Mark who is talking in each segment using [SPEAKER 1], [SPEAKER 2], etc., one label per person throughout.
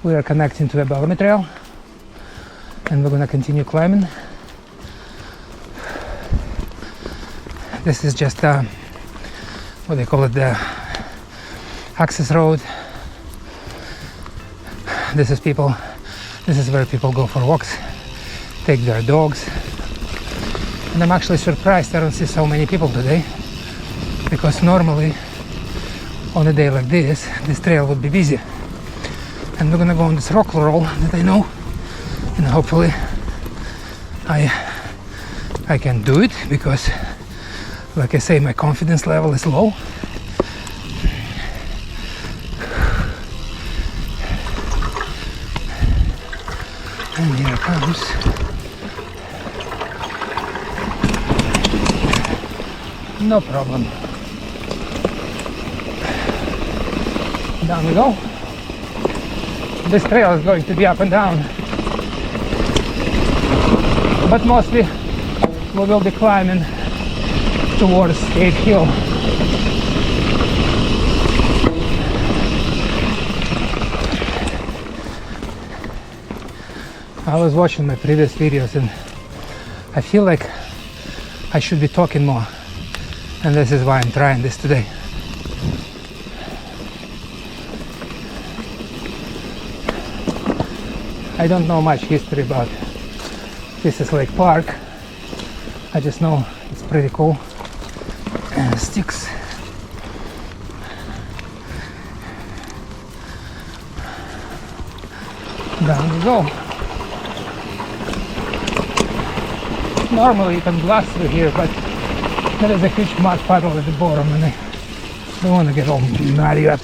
[SPEAKER 1] We are connecting to a Bellamy Trail, and we're gonna continue climbing. This is just what they call it, the access road. This is where people go for walks, take their dogs. And I'm actually surprised I don't see so many people today, because normally on a day like this trail would be busy. And we're gonna go on this rock roll that I know, and hopefully I can do it, because like I say, my confidence level is low. And here it comes. No problem. Down we go. This trail is going to be up and down, but mostly we will be climbing towards Skave Hill. I was watching my previous videos and I feel like I should be talking more, and this is why I'm trying this today. I don't know much history about Thetis Lake Park. I just know it's pretty cool and sticks. Down we go. Normally you can blast through here, but there is a huge mud puddle at the bottom and I don't want to get all muddy up.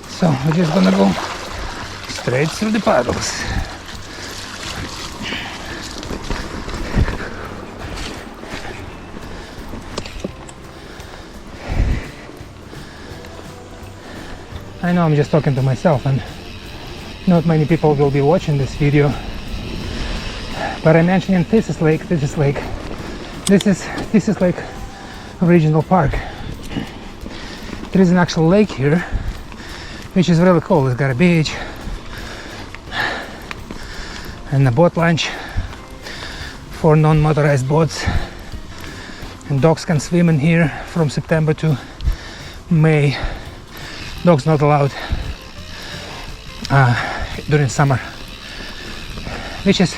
[SPEAKER 1] So we're just gonna go straight through the puddles. I know I'm just talking to myself and not many people will be watching this video, but I'm mentioning Thetis Lake. This is Thetis Lake Regional Park. There is an actual lake here, which is really cool. It's got a beach and a boat launch for non-motorized boats, and dogs can swim in here from September to May. Dogs not allowed during summer, which is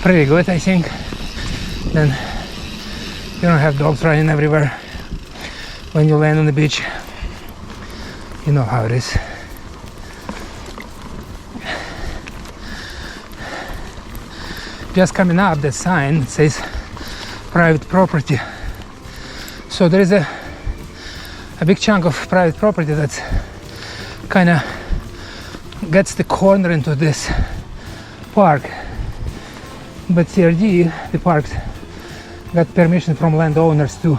[SPEAKER 1] pretty good, I think. Then you don't have dogs running everywhere when you land on the beach. You know how it is. Just coming up, that sign says private property. So there is a big chunk of private property that's kind of gets the corner into this park. But CRD, the parks, got permission from landowners to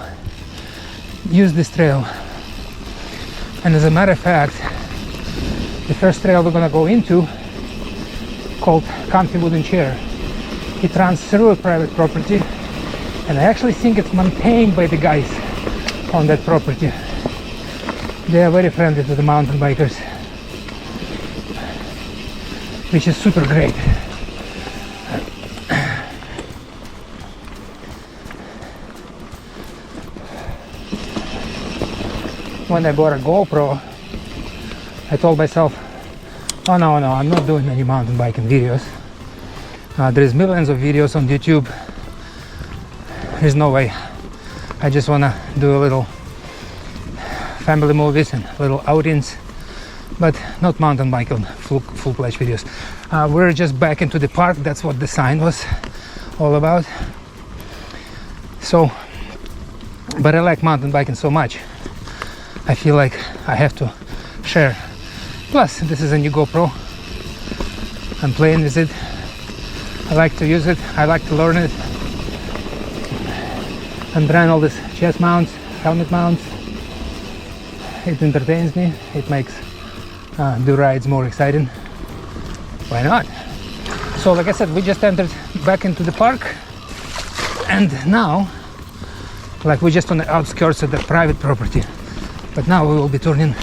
[SPEAKER 1] use this trail. And as a matter of fact, the first trail we're gonna go into, called Comfy Wooden Chair, it runs through private property, and I actually think it's maintained by the guys on that property. They are very friendly to the mountain bikers, which is super great. When I bought a GoPro, I told myself, oh no, I'm not doing any mountain biking videos. There's millions of videos on YouTube. There's no way. I just wanna do a little family movies and little outings, but not mountain biking full-fledged videos. We're just back into the park. That's what the sign was all about. So, but I like mountain biking so much, I feel like I have to share. Plus, this is a new GoPro. I'm playing with it. I like to use it. I like to learn it. And trying all these chest mounts, helmet mounts. It entertains me. It makes the rides more exciting. Why not? So, like I said, we just entered back into the park, and now, like, we're just on the outskirts of the private property. But now we will be turning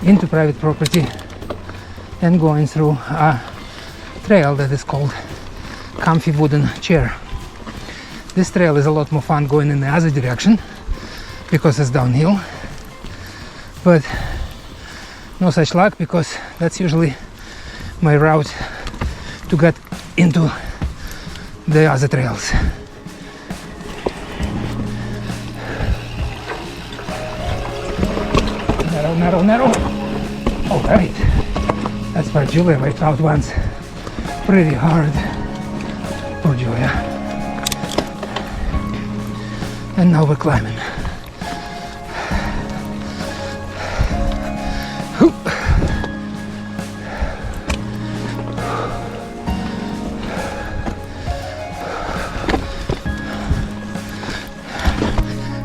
[SPEAKER 1] into private property and going through a trail that is called Comfy Wooden Chair. This trail is a lot more fun going in the other direction because it's downhill, but no such luck because that's usually my route to get into the other trails. Narrow, narrow. All right. That's where Julia wiped out once. Pretty hard. Poor Julia. And now we're climbing. Hoop.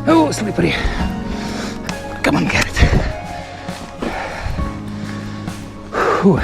[SPEAKER 1] Oh, slippery. Come on, get it. Whew.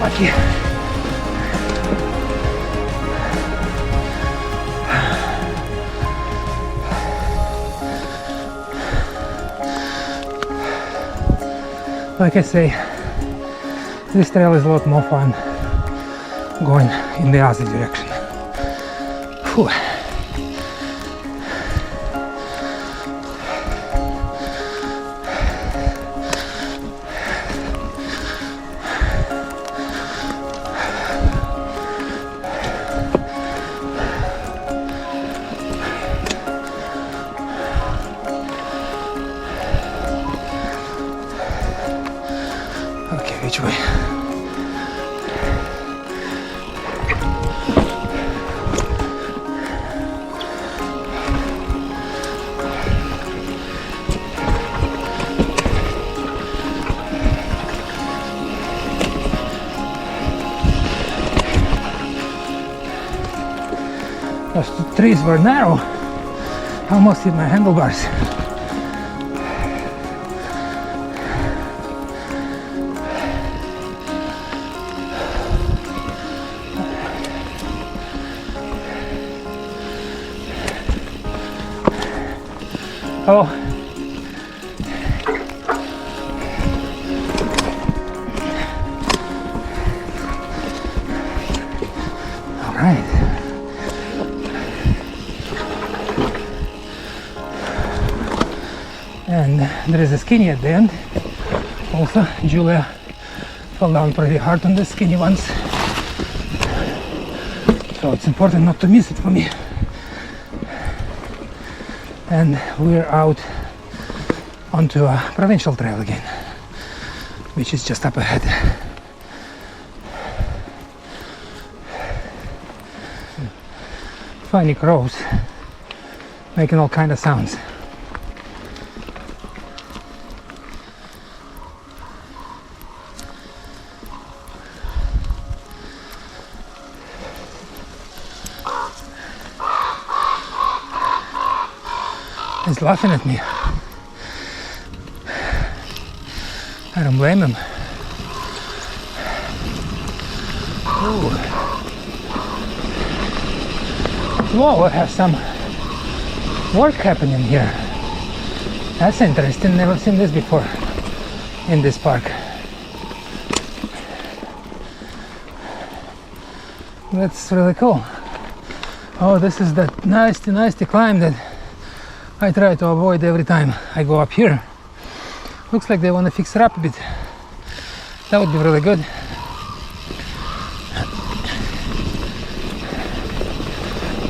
[SPEAKER 1] Lucky. Like I say, this trail is a lot more fun going in the other direction. Whew. Which way? Those trees were narrow. I almost hit my handlebars. Oh, all right. And there is a skinny at the end. Also, Julia fell down pretty hard on the skinny ones. So it's important not to miss it for me. And we're out onto a provincial trail again, which is just up ahead. Funny crows making all kind of sounds. He's laughing at me. I don't blame him. Ooh. Whoa, I have some work happening here. That's interesting, never seen this before in this park. That's really cool. Oh, this is that nasty climb that I try to avoid every time I go up here. Looks like they want to fix it up a bit. That would be really good.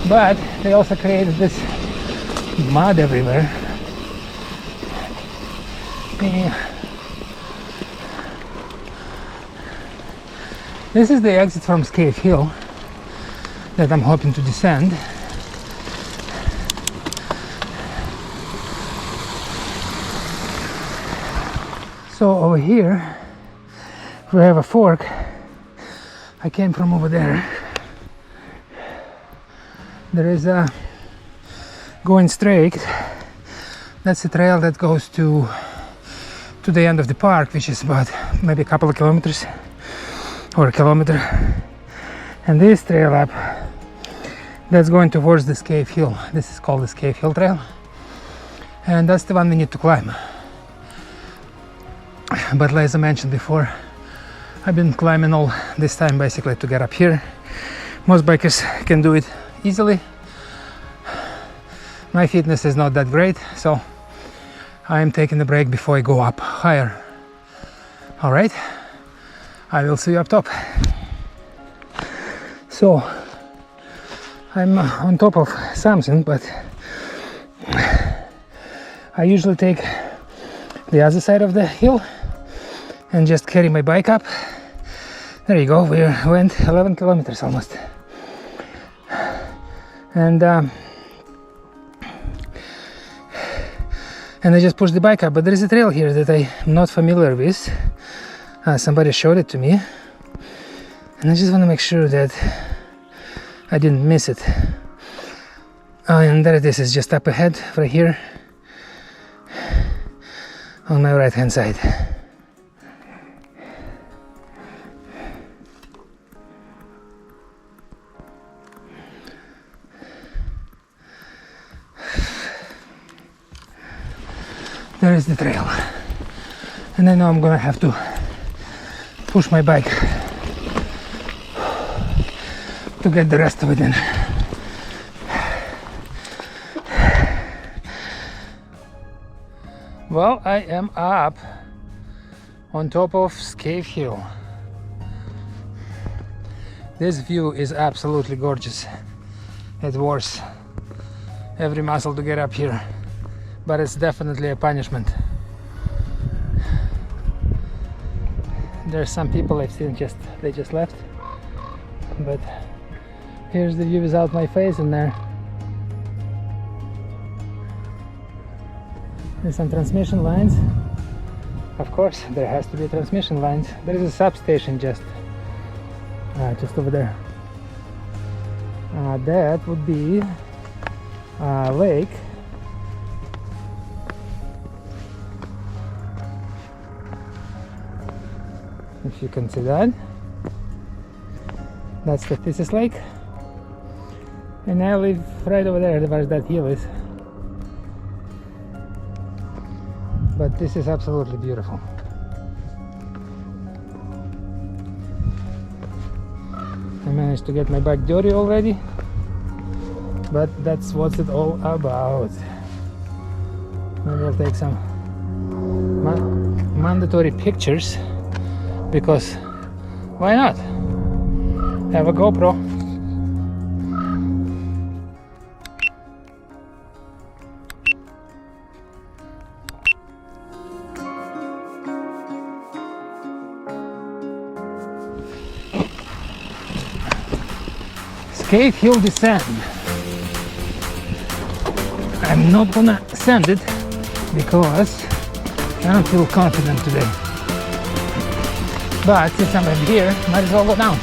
[SPEAKER 1] But they also created this mud everywhere. Yeah. This is the exit from Skave Hill that I'm hoping to descend. So over here we have a fork. I came from over there. There is a going straight. That's a trail that goes to the end of the park, which is about maybe a couple of kilometers or a kilometer. And this trail up, that's going towards the Skave Hill. This is called the Skave Hill Trail. And that's the one we need to climb. But as I mentioned before, I've been climbing all this time basically to get up here. Most bikers can do it easily. My fitness is not that great, so I am taking a break before I go up higher. Alright, I will see you up top. So, I'm on top of something, but I usually take the other side of the hill and just carry my bike up. There you go, we went 11 kilometers almost. And I just pushed the bike up, but there is a trail here that I'm not familiar with. Somebody showed it to me, and I just want to make sure that I didn't miss it. And there it is, it's just up ahead, right here, on my right hand side. There is the trail, and I know I'm gonna have to push my bike to get the rest of it in. Well, I am up on top of Skave Hill. This view is absolutely gorgeous. It worth every muscle to get up here, but it's definitely a punishment. There's some people I've seen they just left, but here's the view without my face in there. There's some transmission lines. Of course, there has to be transmission lines. There is a substation just over there. That would be a lake. If you can see that, that's the Thetis Lake, and I live right over there where that hill is. But this is absolutely beautiful. I managed to get my bike dirty already, but that's what it's all about. Maybe I'll take some mandatory pictures, because why not? Have a GoPro. Skave Hill descent. I'm not gonna send it because I don't feel confident today. But since I'm here, might as well go down.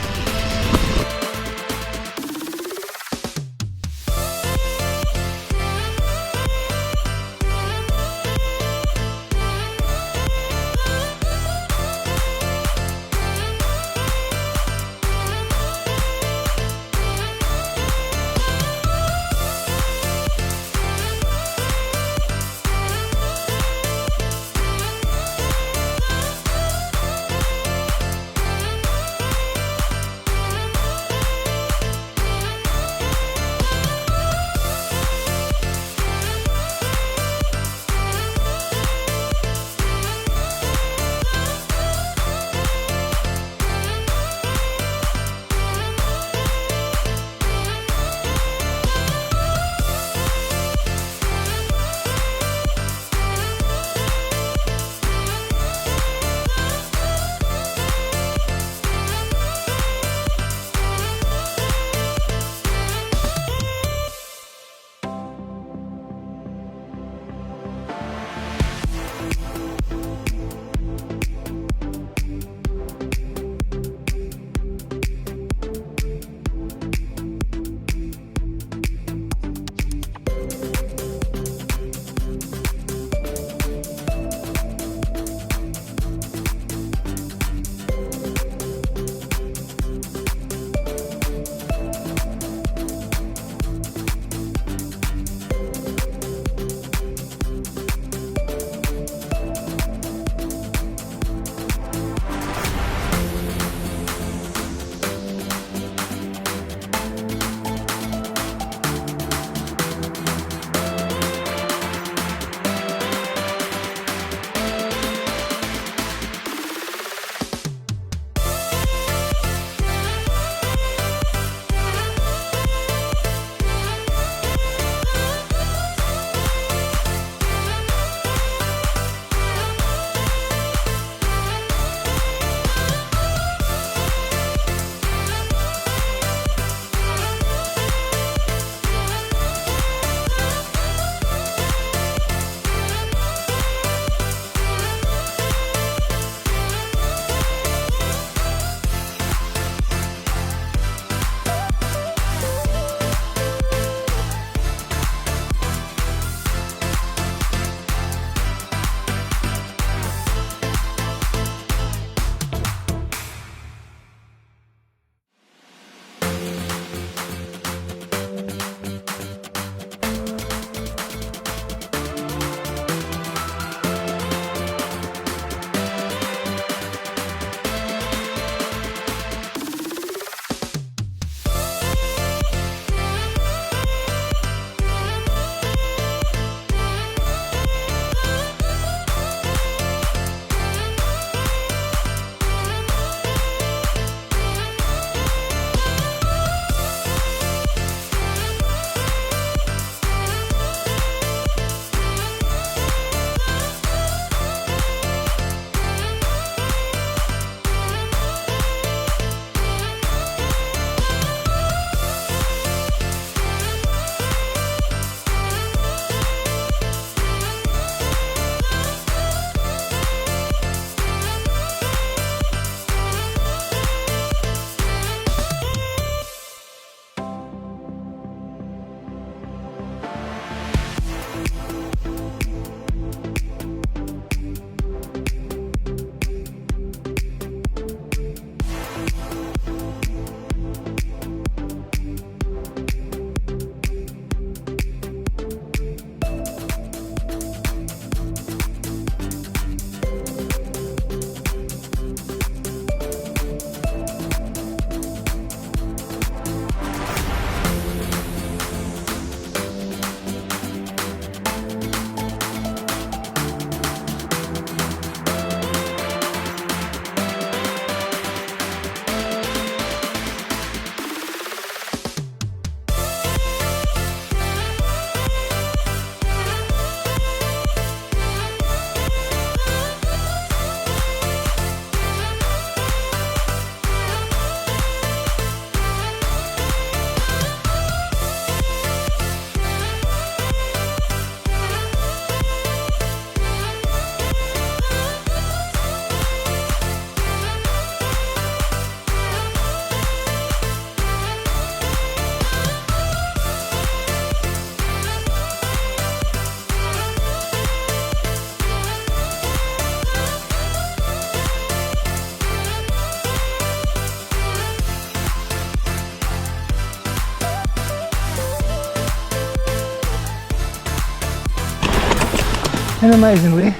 [SPEAKER 1] And amazingly,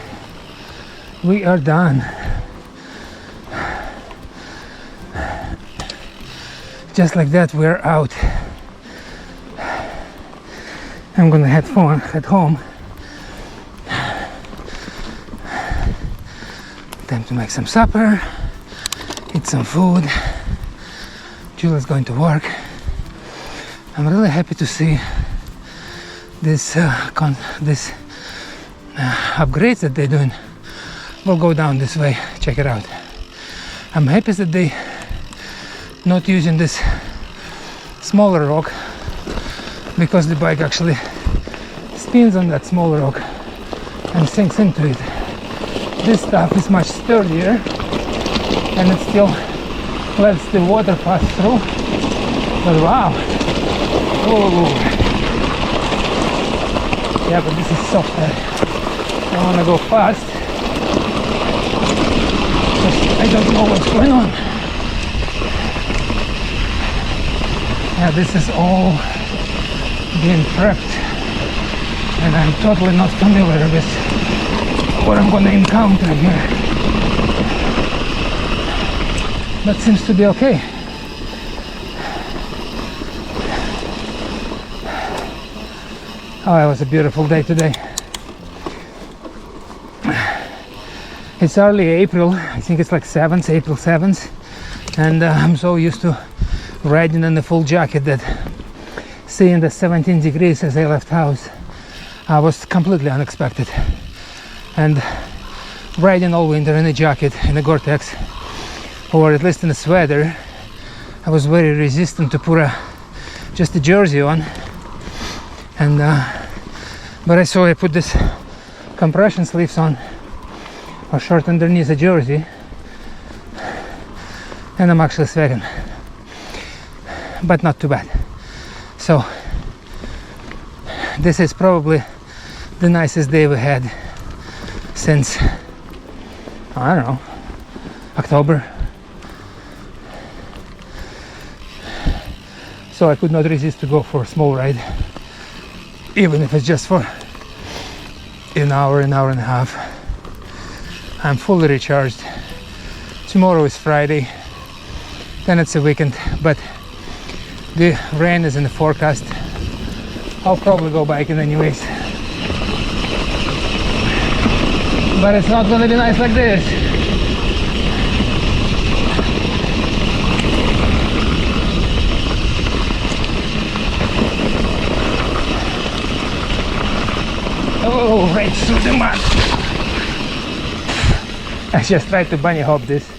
[SPEAKER 1] we are done. Just like that, we're out. I'm gonna head home. Time to make some supper, eat some food. Julia's going to work. I'm really happy to see this upgrades that they're doing. We'll go down this way, check it out. I'm happy that they not using this smaller rock, because the bike actually spins on that smaller rock and sinks into it. This stuff is much sturdier and it still lets the water pass through. But wow, oh yeah, but this is softer. I want to go fast because I don't know what's going on. Yeah, this is all being prepped and I'm totally not familiar with what I'm going to encounter here, but seems to be okay. Oh, it was a beautiful day today. It's early April, I think it's like April 7th, and I'm so used to riding in the full jacket that seeing the 17 degrees as I left house was completely unexpected. And riding all winter in a jacket, in a Gore-Tex, or at least in a sweater, I was very resistant to put just a jersey on. And but I saw I put this compression sleeves on, or short underneath a jersey, and I'm actually sweating, but not too bad. So this is probably the nicest day we had since, I don't know, October. So I could not resist to go for a small ride, even if it's just for an hour and a half. I'm fully recharged. Tomorrow is Friday, then it's a weekend, but the rain is in the forecast. I'll probably go biking anyways, but it's not gonna be nice like this. Oh, right through the mud. I just tried to bunny hop this,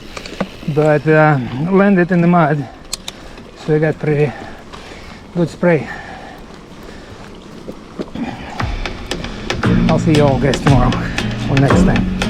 [SPEAKER 1] but landed in the mud, so I got pretty good spray. I'll see you all guys tomorrow or next time.